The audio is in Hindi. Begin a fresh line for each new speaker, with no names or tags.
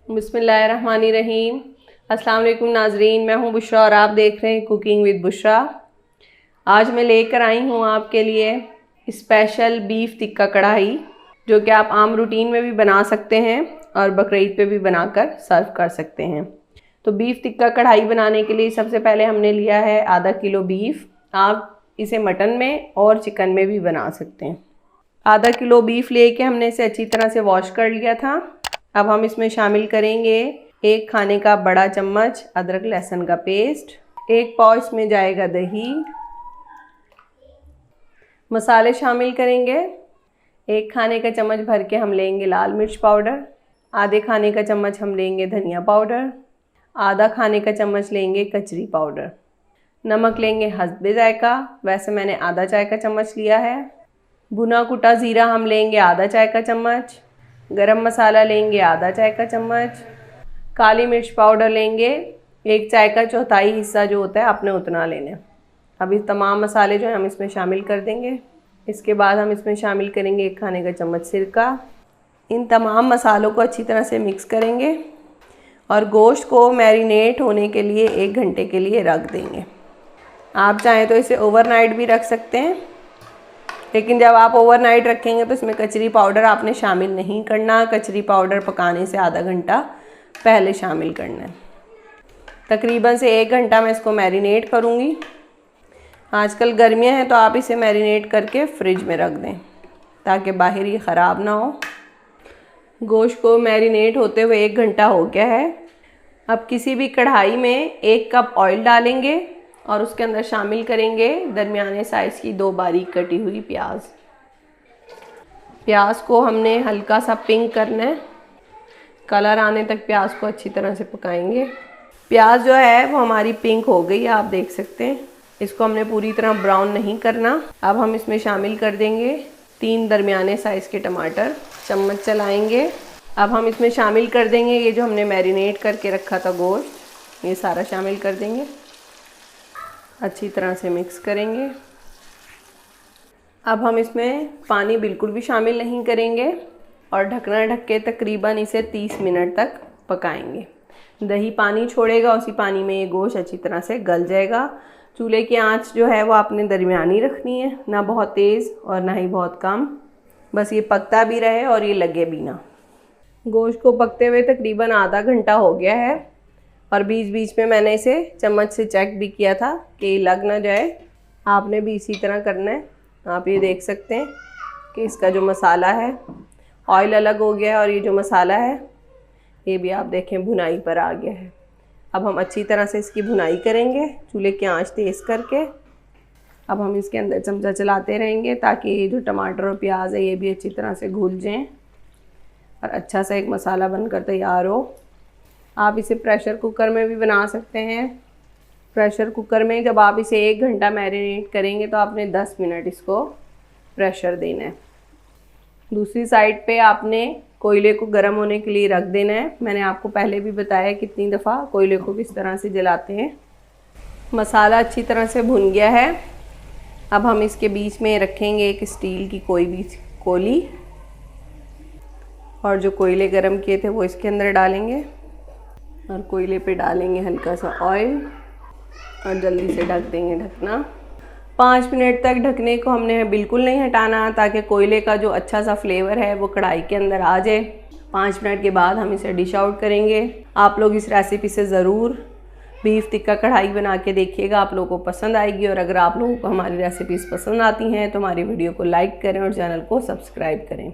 बिस्मिल्लाहिर्रहमानिर्रहीम। अस्सलाम वालेकुम नाजरीन, मैं हूं बुशरा और आप देख रहे हैं कुकिंग विद बुशरा। आज मैं लेकर आई हूं आपके लिए स्पेशल बीफ टिक्का कढ़ाई, जो कि आप आम रूटीन में भी बना सकते हैं और बकरीद पे भी बनाकर सर्व कर सकते हैं। तो बीफ टिक्का कढ़ाई बनाने के लिए सबसे पहले हमने लिया है आधा किलो बीफ। आप इसे मटन में और चिकन में भी बना सकते हैं। आधा किलो बीफ लेके हमने इसे अच्छी तरह से वॉश कर लिया था। अब हम इसमें शामिल करेंगे 1 खाने का बड़ा चम्मच अदरक लहसुन का पेस्ट, 1 पाव इसमें जाएगा दही। मसाले शामिल करेंगे 1 खाने का चम्मच भर के हम लेंगे लाल मिर्च पाउडर, आधे खाने का चम्मच हम लेंगे धनिया पाउडर, आधा खाने का चम्मच लेंगे कचरी पाउडर। नमक लेंगे हस्बे जायका, वैसे मैंने आधा चाय का चम्मच लिया है। भुना कुटा ज़ीरा हम लेंगे आधा चाय का चम्मच, गरम मसाला लेंगे आधा चाय का चम्मच, काली मिर्च पाउडर लेंगे 1 चाय का चौथाई हिस्सा जो होता है आपने उतना लेना। अब ये तमाम मसाले जो है हम इसमें शामिल कर देंगे। इसके बाद हम इसमें शामिल करेंगे 1 खाने का चम्मच सिरका। इन तमाम मसालों को अच्छी तरह से मिक्स करेंगे और गोश्त को मैरिनेट होने के लिए 1 घंटे के लिए रख देंगे। आप चाहें तो इसे ओवरनाइट भी रख सकते हैं, लेकिन जब आप ओवरनाइट रखेंगे तो इसमें कचरी पाउडर आपने शामिल नहीं करना। कचरी पाउडर पकाने से आधा घंटा पहले शामिल करना है। तकरीबन से 1 घंटा मैं इसको मैरिनेट करूँगी। आजकल गर्मियाँ हैं तो आप इसे मैरिनेट करके फ्रिज में रख दें ताकि बाहर ही ख़राब ना हो। गोश्त को मैरिनेट होते हुए 1 घंटा हो गया है। अब किसी भी कढ़ाई में 1 कप ऑयल डालेंगे और उसके अंदर शामिल करेंगे दरमियाने साइज़ की 2 बारीक कटी हुई प्याज। प्याज को हमने हल्का सा पिंक करना है, कलर आने तक प्याज को अच्छी तरह से पकाएंगे। प्याज जो है वो हमारी पिंक हो गई, आप देख सकते हैं। इसको हमने पूरी तरह ब्राउन नहीं करना। अब हम इसमें शामिल कर देंगे 3 दरमियाने साइज़ के टमाटर, चम्मच चलाएंगे। अब हम इसमें शामिल कर देंगे ये जो हमने मैरिनेट करके रखा था गोश्त, ये सारा शामिल कर देंगे। अच्छी तरह से मिक्स करेंगे। अब हम इसमें पानी बिल्कुल भी शामिल नहीं करेंगे और ढकना ढक के तकरीबन इसे 30 मिनट तक पकाएंगे। दही पानी छोड़ेगा, उसी पानी में ये गोश्त अच्छी तरह से गल जाएगा। चूल्हे की आंच जो है वो आपने दरमियानी रखनी है, ना बहुत तेज़ और ना ही बहुत कम, बस ये पकता भी रहे और ये लगे भी ना। गोश्त को पकते हुए तकरीबन आधा घंटा हो गया है और बीच बीच में मैंने इसे चम्मच से चेक भी किया था कि लग ना जाए। आपने भी इसी तरह करना है। आप ये देख सकते हैं कि इसका जो मसाला है ऑयल अलग हो गया है और ये जो मसाला है ये भी आप देखें भुनाई पर आ गया है। अब हम अच्छी तरह से इसकी भुनाई करेंगे चूल्हे की आंच तेज़ करके। अब हम इसके अंदर चमचा चलाते रहेंगे ताकि ये जो टमाटर और प्याज है ये भी अच्छी तरह से घुल जाएँ और अच्छा सा एक मसाला बनकर तैयार हो। आप इसे प्रेशर कुकर में भी बना सकते हैं। प्रेशर कुकर में जब आप इसे 1 घंटा मैरिनेट करेंगे तो आपने 10 मिनट इसको प्रेशर देना है। दूसरी साइड पे आपने कोयले को गर्म होने के लिए रख देना है। मैंने आपको पहले भी बताया कितनी दफ़ा कोयले को किस तरह से जलाते हैं। मसाला अच्छी तरह से भुन गया है। अब हम इसके बीच में रखेंगे एक स्टील की कोई भी कोली और जो कोयले गर्म किए थे वो इसके अंदर डालेंगे और कोयले पे डालेंगे हल्का सा ऑयल और जल्दी से ढक देंगे। ढकना 5 मिनट तक ढकने को हमने बिल्कुल नहीं हटाना ताकि कोयले का जो अच्छा सा फ्लेवर है वो कढ़ाई के अंदर आ जाए। 5 मिनट के बाद हम इसे डिश आउट करेंगे। आप लोग इस रेसिपी से ज़रूर बीफ टिक्का कढ़ाई बना के देखिएगा, आप लोगों को पसंद आएगी। और अगर आप लोगों को हमारी रेसिपीज़ पसंद आती हैं तो हमारी वीडियो को लाइक करें और चैनल को सब्सक्राइब करें।